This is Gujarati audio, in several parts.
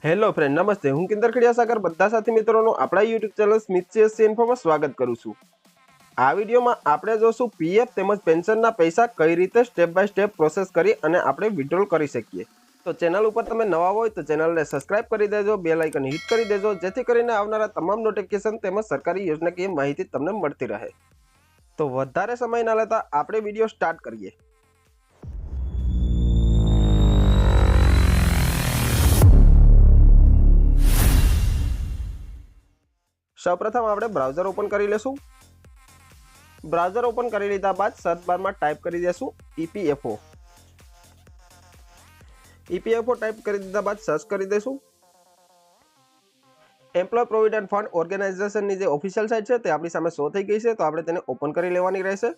હેલો ફ્રેન્ડ, નમસ્તે. હું કિંદર ખડિયા સાગર બધા સાથી મિત્રોનું આપણા યુટ્યુબ ચેનલ સ્મિથ સીએસસી ઇન્ફોમાં સ્વાગત કરું છું. આ વિડીયોમાં આપણે જોશું પીએફ તેમજ પેન્શનના પૈસા કઈ રીતે સ્ટેપ બાય સ્ટેપ પ્રોસેસ કરી અને આપણે વિડ્રોલ કરી શકીએ. તો ચેનલ ઉપર તમે નવા હોય તો ચેનલને સબસ્ક્રાઇબ કરી દેજો, બેલ આઇકન હિટ કરી દેજો, જેથી કરીને આવનારા તમામ નોટિફિકેશન તેમજ સરકારી યોજનાકીય માહિતી તમને મળતી રહે. તો વધારે સમય ના લેતા આપણે વિડીયો સ્ટાર્ટ કરીએ. સૌપ્રથમ આપણે બ્રાઉઝર ઓપન કરી લેશું. બ્રાઉઝર ઓપન કરી લીધા બાદ સર્ચ બારમાં ટાઈપ કરી દેશું EPFO. EPFO ટાઈપ કરી દીધા બાદ સર્ચ કરી દેશું. એમ્પ્લોય પ્રોવિડન્ટ ફંડ ઓર્ગેનાઇઝેશનની જે ઓફિશિયલ સાઇટ છે તે આપણી સામે શો થઈ ગઈ છે, તો આપણે તેને ઓપન કરી લેવાની રહેશે.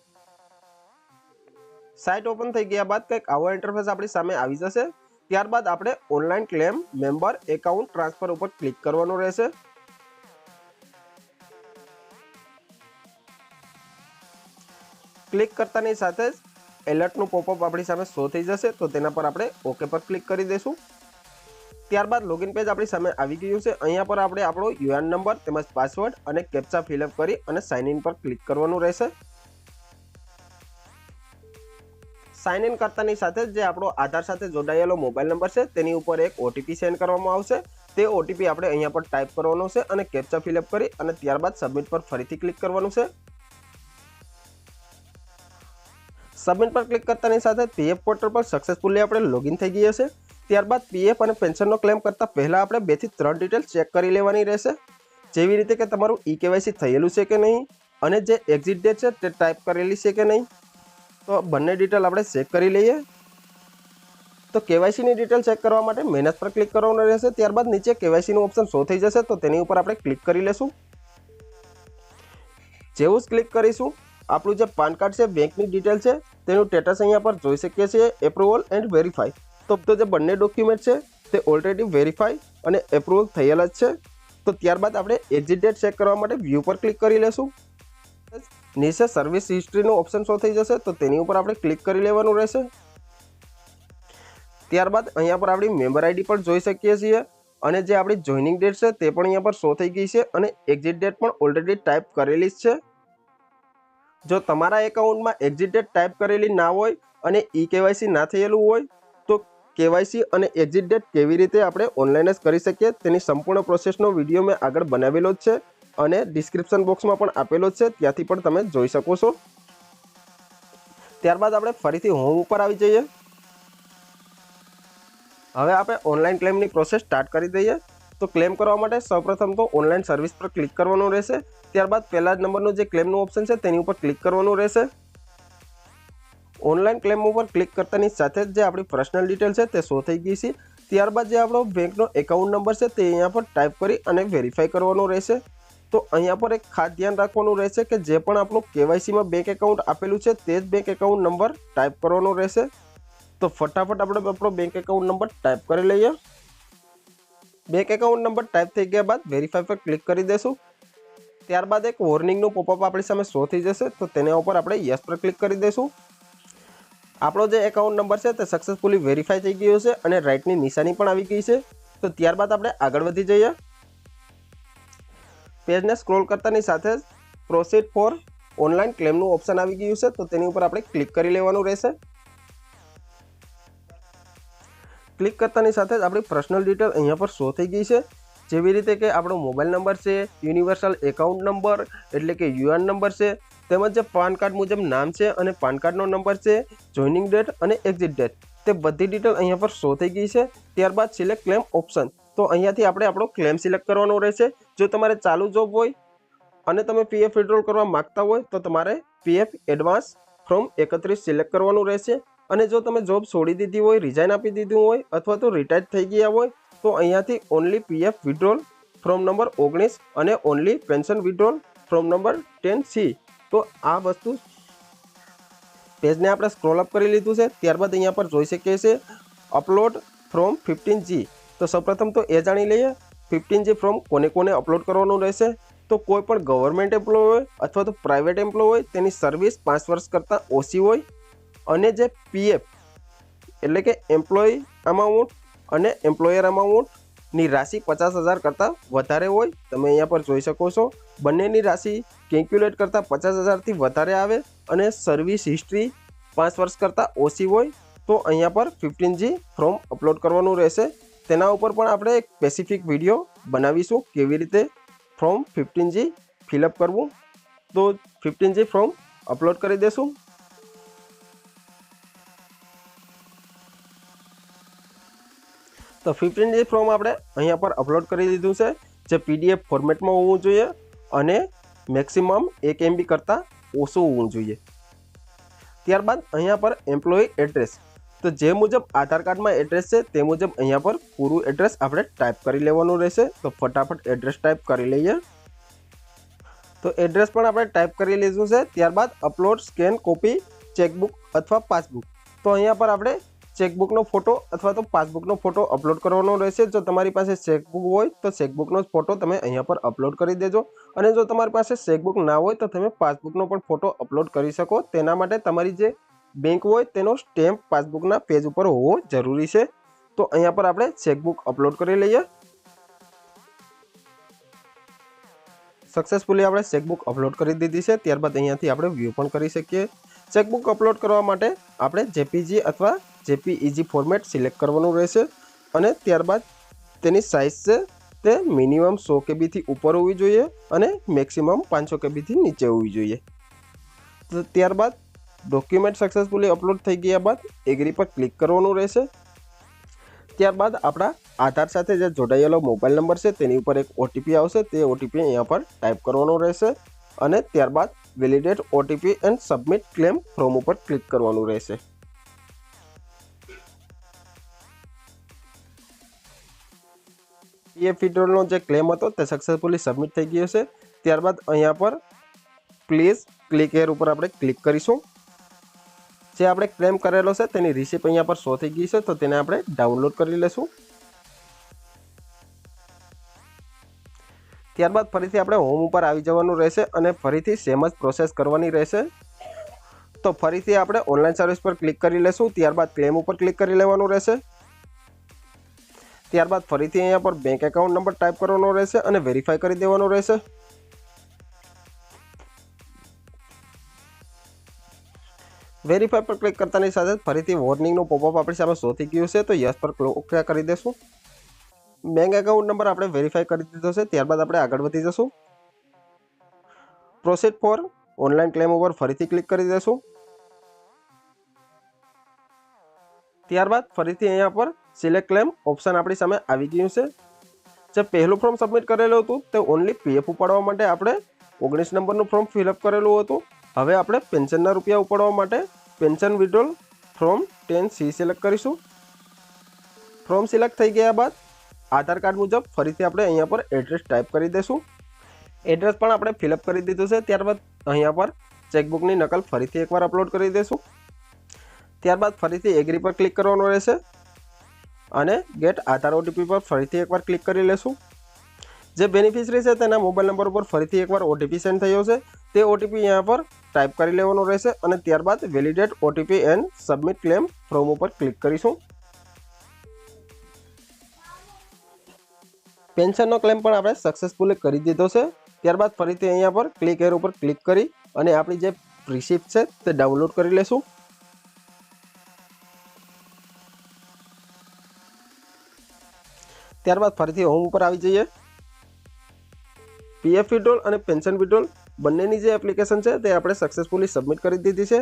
સાઇટ ઓપન થઈ ગયા બાદ કંઈક આવો ઇન્ટરફેસ આપણી સામે આવી જશે. ત્યારબાદ આપણે online claim member account transfer ઉપર ક્લિક કરવાનું રહેશે. ક્લિક કરતાની સાથે જ એલર્ટનું પોપઅપ આપણી સામે શો થઈ જશે, તો તેના પર આપણે ઓકે પર ક્લિક કરી દઈશું. ત્યારબાદ લોગિન પેજ આપણી સામે આવી ગયું છે. અહીંયા પર આપણે આપણો યુએન નંબર તેમજ પાસવર્ડ અને કેપ્ચા ફિલઅપ કરી અને સાઇન ઇન પર ક્લિક કરવાનું રહેશે. સાઇન ઇન કરતાની સાથે જ જે આપણો આધાર સાથે જોડાયેલો મોબાઈલ નંબર છે તેની ઉપર એક ઓટીપી સેન્ડ કરવામાં આવશે. તે ઓટીપી આપણે અહીંયા પર ટાઈપ કરવાનો છે અને કેપ્ચા ફિલઅપ કરી અને ત્યારબાદ સબમિટ પર ફરીથી ક્લિક કરવાનું છે. સબમિટ પર ક્લિક કરતાની સાથે પીએફ પોર્ટલ પર સક્સેસફુલી આપણે લોગિન થઈ ગયા છે. ત્યારબાદ પીએફ અને પેન્શનનો ક્લેમ કરતાં પહેલાં આપણે 2 થી 3 ડિટેલ ચેક કરી લેવાની રહેશે. જેવી રીતે કે તમારું EKYC થયેલું છે કે નહીં અને જે એક્ઝિટ ડેટ છે તે ટાઈપ કરેલી છે કે નહીં. તો બંને ડિટેલ આપણે ચેક કરી લઈએ. તો કેવાયસીની ડિટેલ ચેક કરવા માટે મેનેજ પર ક્લિક કરવાનું રહેશે. ત્યારબાદ નીચે કેવાયસીનું ઓપ્શન શો થઈ જશે, તો તેની ઉપર આપણે ક્લિક કરી લેશું. જેવું જ ક્લિક કરીશું, આપણું જે પાન કાર્ડ છે, બેંકની ડિટેલ છે, તેનું સ્ટેટસ અહીંયા પર જોઈ શકીએ છીએ, એપ્રુવલ એન્ડ વેરીફાઈ. તો જે બંને ડોક્યુમેન્ટ છે તે ઓલરેડી વેરીફાઈ અને એપ્રુવલ થયેલ જ છે. તો ત્યારબાદ આપણે એક્ઝિટ ડેટ ચેક કરવા માટે વ્યૂ પર ક્લિક કરી લેશું. નીચે સર્વિસ હિસ્ટ્રીનો ઓપ્શન શો થઈ જશે, તો તેની ઉપર આપણે ક્લિક કરી લેવાનું રહેશે. ત્યારબાદ અહીંયા પર આપણી મેમ્બર આઈડી પણ જોઈ શકીએ છીએ અને જે આપણી જોઈનિંગ ડેટ છે તે પણ અહીંયા પર શો થઈ ગઈ છે અને એક્ઝિટ ડેટ પણ ઓલરેડી ટાઈપ કરેલી જ છે. જો તમારા એકાઉન્ટમાં એક્ઝિટ ડેટ ટાઈપ કરેલી ના હોય અને EKYC ના થયેલું હોય તો KYC અને એક્ઝિટ ડેટ કેવી રીતે આપણે ઓનલાઈન જ કરી શકીએ તેની સંપૂર્ણ પ્રોસેસનો વિડીયો મેં આગળ બનાવેલો જ છે અને ડિસ્ક્રિપ્શન બોક્સમાં પણ આપેલો જ છે, ત્યાંથી પણ તમે જોઈ શકો છો. ત્યારબાદ આપણે ફરીથી હોમ ઉપર આવી જઈએ. હવે આપણે ઓનલાઈન ક્લેમની પ્રોસેસ સ્ટાર્ટ કરી દઈએ. તો ક્લેમ કરવા માટે સૌપ્રથમ તો ઓનલાઈન સર્વિસ પર ક્લિક કરવાનું રહેશે. ત્યારબાદ પહેલા જ નંબરનું જે ક્લેમનું ઓપ્શન છે તેની ઉપર ક્લિક કરવાનું રહેશે. ઓનલાઈન ક્લેમ ઉપર ક્લિક કરતાની સાથે જ જે આપણી પર્સનલ ડિટેલ છે તે શો થઈ ગઈ છે. ત્યારબાદ જે આપણો બેંકનો એકાઉન્ટ નંબર છે તે અહીંયા પર ટાઈપ કરી અને વેરીફાઈ કરવાનું રહેશે. તો અહીંયા પર એક ખાસ ધ્યાન રાખવાનું રહેશે કે જે પણ આપણું KYCમાં બેંક એકાઉન્ટ આપેલું છે તે જ બેંક એકાઉન્ટ નંબર ટાઈપ કરવાનો રહેશે. તો ફટાફટ આપણે આપણો બેંક એકાઉન્ટ નંબર ટાઈપ કરી લઈએ. બેંક એકાઉન્ટ નંબર ટાઈપ થઈ ગયા બાદ વેરીફાઈ પર ક્લિક કરી દેશું. ત્યારબાદ એક વોર્નિંગનું પોપઅપ આપણી સામે શો થઈ જશે, તો તેના ઉપર આપણે યસ પર ક્લિક કરી દઈશું. આપણો જે એકાઉન્ટ નંબર છે તે સક્સેસફુલી વેરીફાઈ થઈ ગયો છે અને રાઇટની નિશાની પણ આવી ગઈ છે. તો ત્યારબાદ આપણે આગળ વધી જઈએ. પેજને સ્ક્રોલ કરતાની સાથે જ પ્રોસીડ ફોર ઓનલાઈન ક્લેમનું ઓપ્શન આવી ગયું છે, તો તેની ઉપર આપણે ક્લિક કરી લેવાનું રહેશે. ક્લિક કરતાની સાથે જ આપણી પર્સનલ ડિટેલ અહીંયા પર શો થઈ ગઈ છે. જેવી રીતે કે આપણો મોબાઈલ નંબર છે, યુનિવર્સલ એકાઉન્ટ નંબર એટલે કે યુએન નંબર છે, તેમજ જે પાન કાર્ડ મુજબ નામ છે અને પાન કાર્ડનો નંબર છે, જોઈનિંગ ડેટ અને એક્ઝિટ ડેટ, તે બધી ડિટેલ અહીંયા પર શો થઈ ગઈ છે. ત્યારબાદ સિલેક્ટ ક્લેમ ઓપ્શન, તો અહીંયાથી આપણે આપણો ક્લેમ સિલેક્ટ કરવાનો રહેશે. જો તમારે ચાલુ જોબ હોય અને તમે પીએફ વિડ્રોલ કરવા માગતા હોય તો તમારે પીએફ એડવાન્સ ફ્રોમ 31 સિલેક્ટ કરવાનું રહેશે. અને જો તમે જોબ છોડી દીધી હોય, રિઝાઇન આપી દીધું હોય અથવા તો રિટાયર્ડ થઈ ગયા હોય તો અહીંયાથી only PF withdrawal from number 19 અને only pension withdrawal from number 10C. તો આ વસ્તુ પેજને આપણે સ્ક્રોલ અપ કરી લીધું છે. ત્યારબાદ અહીંયા પર જોઈ શકીએ છીએ અપલોડ ફ્રોમ 15G. તો સૌપ્રથમ તો એ જાણી લઈએ 15G ફ્રોમ કોને કોને અપલોડ કરવાનું રહેશે. તો કોઈ પણ ગવર્મેન્ટ એમ્પ્લોય હોય અથવા તો પ્રાઇવેટ એમ્પ્લોય હોય તેની સર્વિસ 5 વર્ષ કરતાં ઓછી હોય અને જે પીએફ એટલે કે એમ્પ્લોય અમાઉન્ટ અને એમ્પ્લોયર અમાઉન્ટ ની રાશિ 50,000 કરતાં વધારે હોય, તમે અહીંયા પર જોઈ શકો છો બંનેની રાશિ કેલ્ક્યુલેટ કરતાં 50,000થી વધારે આવે અને સર્વિસ હિસ્ટ્રી 5 વર્ષ કરતાં ઓછી હોય તો અહીંયા પર 15G ફોર્મ અપલોડ કરવાનું રહેશે। તેના ઉપર પણ આપણે એક સ્પેસિફિક વિડીયો બનાવીશું કેવી રીતે ફોર્મ 15G ફિલઅપ કરવું। તો 15G ફોર્મ અપલોડ કરી દેશું। તો 15G ફોર્મ આપણે અહીંયા પર અપલોડ કરી દીધું છે, જે PDF ફોર્મેટમાં હોવું જોઈએ અને મેક્સિમમ 1 MB કરતાં ઓછું હોવું જોઈએ। ત્યારબાદ અહીંયા પર એમ્પ્લોયી એડ્રેસ, તો જે મુજબ આધાર કાર્ડમાં એડ્રેસ છે તે મુજબ અહીંયા પર પૂરું એડ્રેસ આપણે ટાઈપ કરી લેવાનું રહેશે। તો ફટાફટ એડ્રેસ ટાઈપ કરી લઈએ। તો એડ્રેસ પણ આપણે ટાઈપ કરી લીધું છે। ત્યારબાદ અપલોડ સ્કેન કોપી ચેકબુક અથવા પાસબુક, તો અહીંયા પર આપણે ચેકબુકનો ફોટો અથવા તો પાસબુકનો ફોટો અપલોડ કરવાનો રહેશે। જો તમારી પાસે ચેકબુક હોય તો ચેકબુકનો ફોટો તમે અહીંયા પર અપલોડ કરી દેજો અને જો તમારી પાસે ચેકબુક ના હોય તો તમે પાસબુકનો પણ ફોટો અપલોડ કરી શકો। તેના માટે તમારી જે બેંક હોય તેનો સ્ટેમ્પ પાસબુકના પેજ ઉપર હોવો જરૂરી છે। તો અહીંયા પર આપણે ચેકબુક અપલોડ કરી લઈએ। સક્સેસફુલી આપણે ચેકબુક અપલોડ કરી દીધી છે। ત્યારબાદ અહીંયાથી આપણે વ્યૂ પણ કરી શકીએ। ચેકબુક અપલોડ કરવા માટે આપણે JPG અથવા JPEG ફોર્મેટ સિલેક્ટ કરવાનું રહેશે અને ત્યારબાદ તેની સાઇઝ છે તે મિનિમમ 100 KB થી ઉપર હોવી જોઈએ અને મેક્સિમમ 500 KB થી નીચે હોવી જોઈએ। તો ત્યારબાદ ડોક્યુમેન્ટ સક્સેસફુલી અપલોડ થઈ ગયા બાદ એગ્રી પર ક્લિક કરવાનું રહેશે। ત્યારબાદ આપણા આધાર સાથે જે જોડાયેલો મોબાઈલ નંબર છે તેની ઉપર એક OTP આવશે, તે OTP અહીંયા પર ટાઈપ કરવાનો રહેશે અને ત્યારબાદ validate OTP and submit claim form ઉપર ક્લિક કરવાનું રહેશે। PF વિડ્રોલનો જે ક્લેમ હતો તે સક્સેસફુલી સબમિટ થઈ ગયો છે। ત્યારબાદ અહીંયા પર પ્લીઝ ક્લિક હેર ઉપર આપણે ક્લિક કરીશું। જે આપણે ક્લેમ કરેલો છે તેની રિસિપ્ટ અહીંયા પર શો થઈ ગઈ છે, તો તેને આપણે ડાઉનલોડ કરી લેશું। ત્યારબાદ ફરીથી આપણે હોમ ઉપર આવી જવાનું રહેશે અને ફરીથી સેમ જ પ્રોસેસ કરવાની રહેશે। તો ફરીથી આપણે ઓનલાઈન સર્વિસ પર ક્લિક કરી લેશું। ત્યારબાદ ક્લેમ ઉપર ક્લિક કરી લેવાનું રહેશે। ત્યારબાદ ફરીથી અહીંયા પર બેંક એકાઉન્ટ નંબર ટાઈપ કરવાનો રહેશે અને વેરીફાઈ કરી દેવાનો રહેશે। વેરીફાઈ પર ક્લિક કરતાની સાથે ફરીથી વોર્નિંગનું પોપઅપ આપણી સામે શો થઈ ગયું છે, તો યસ પર ઓકે કરી દેશું। બેંક એકાઉન્ટ નંબર આપણે વેરીફાઈ કરી દીધો છે। ત્યારબાદ આપણે આગળ વધી જશું। પ્રોસીડ ફોર ઓનલાઈન ક્લેમ ઉપર ફરીથી ક્લિક કરી દેશું। ત્યારબાદ ફરીથી અહીંયા પર સિલેક્ટ ક્લેમ ઓપ્શન આપણી સામે આવી ગયું છે। જે પહેલું ફોર્મ સબમિટ કરેલું હતું તે ઓનલી PF ઉપાડવા માટે આપણે 19 નંબરનું ફોર્મ ફિલઅપ કરેલું હતું। હવે આપણે પેન્શનના રૂપિયા ઉપાડવા માટે pension withdrawal form 10C select કરીશું। ફોર્મ સિલેક્ટ થઈ ગયા બાદ આધાર કાર્ડ મુજબ ફરીથી આપણે અહીંયા પર એડ્રેસ ટાઈપ કરી દઈશું। એડ્રેસ પણ આપણે ફિલઅપ કરી દીધું છે। ત્યારબાદ અહીંયા પર ચેકબુકની નકલ ફરીથી એકવાર અપલોડ કરી દઈશું। ત્યારબાદ ફરીથી એગ્રી પર ક્લિક કરવાનું રહેશે અને ગેટ આધાર OTP પર ફરીથી એકવાર ક્લિક કરી લેશું। જે બેનિફિશરી છે તેના મોબાઈલ નંબર ઉપર ફરીથી એકવાર OTP સેન્ડ થયો છે, તે OTP અહીંયા પર ટાઈપ કરી લેવાનો રહેશે અને ત્યારબાદ validate OTP and submit claim form ઉપર ક્લિક કરીશું। પેન્શનનો ક્લેમ પણ આપણે સક્સેસફુલી કરી દીધો છે। ત્યારબાદ ફરીથી અહીંયા પર ક્લિક હેર ઉપર ક્લિક કરી અને આપણી જે રિસિપ્ટ છે તે ડાઉનલોડ કરી લેશું। ત્યારબાદ ફરીથી હોમ ઉપર આવી જઈએ। PF વિડ્રોલ અને પેન્શન વિડ્રોલ બંનેની જે એપ્લિકેશન છે તે આપણે સક્સેસફુલી સબમિટ કરી દીધી છે।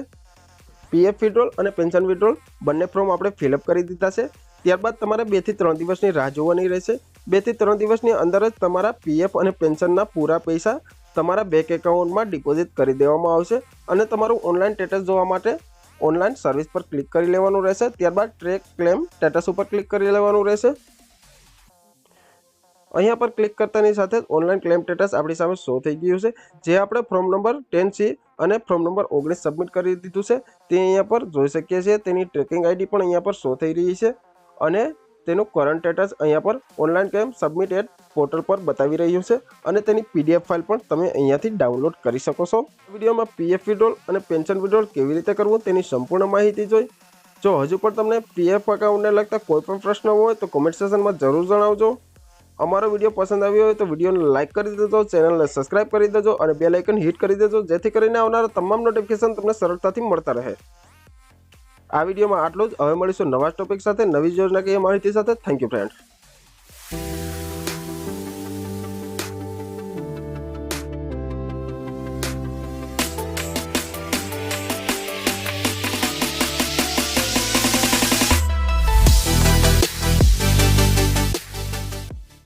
PF વિડ્રોલ અને પેન્શન વિડ્રોલ બંને ફોર્મ આપણે ફિલઅપ કરી દીધા છે। ત્યારબાદ તમારે 2 થી 3 દિવસની રાહ જોવાની રહેશે। 2 થી 3 દિવસની અંદર જ તમારા PF અને પેન્શનના પૂરા પૈસા તમારા બેંક એકાઉન્ટમાં ડિપોઝિટ કરી દેવામાં આવશે અને તમારું ઓનલાઈન સ્ટેટસ જોવા માટે ઓનલાઈન સર્વિસ પર ક્લિક કરી લેવાનું રહેશે। ત્યારબાદ ટ્રેક ક્લેમ સ્ટેટસ ઉપર ક્લિક કરી લેવાનું રહેશે। અહીંયા પર ક્લિક કરતાની સાથે ઓનલાઈન ક્લેમ સ્ટેટસ આપણી સામે શો થઈ ગયું છે। જે આપણે ફોર્મ નંબર 10C અને ફોર્મ નંબર 19 સબમિટ કરી દીધું છે તે અહીંયા પર જોઈ શકીએ છીએ। તેની ટ્રેકિંગ ID પણ અહીંયા પર શો થઈ રહી છે અને તેનું કરંટ સ્ટેટસ અહીંયા પર online claim submit at portal પર બતાવી રહ્યું છે અને તેની PDF ફાઇલ પણ તમે અહીંયાથી ડાઉનલોડ કરી શકો છો। વિડીયોમાં PF વિડ્રોલ અને પેન્શન વિડ્રોલ કેવી રીતે કરવું તેની સંપૂર્ણ માહિતી જોઈ। જો હજુ પણ તમને PF એકાઉન્ટને લગતા કોઈ પણ પ્રશ્ન હોય તો કોમેન્ટ સેક્શનમાં જરૂર જણાવજો। અમારો વિડીયો પસંદ આવ્યો હોય તો વિડીયોને લાઇક કરી દેજો, ચેનલને સબસ્ક્રાઇબ કરી દેજો અને બેલ આઇકન હિટ કરી દેજો, જેથી કરીને આવનારા તમામ નોટિફિકેશન તમને સરળતાથી મળતા રહે। આ વિડીયોમાં આટલું જ। હવે મળીશું નવા ટોપિક સાથે, નવી યોજનાકીય માહિતી સાથે। Thank you friends.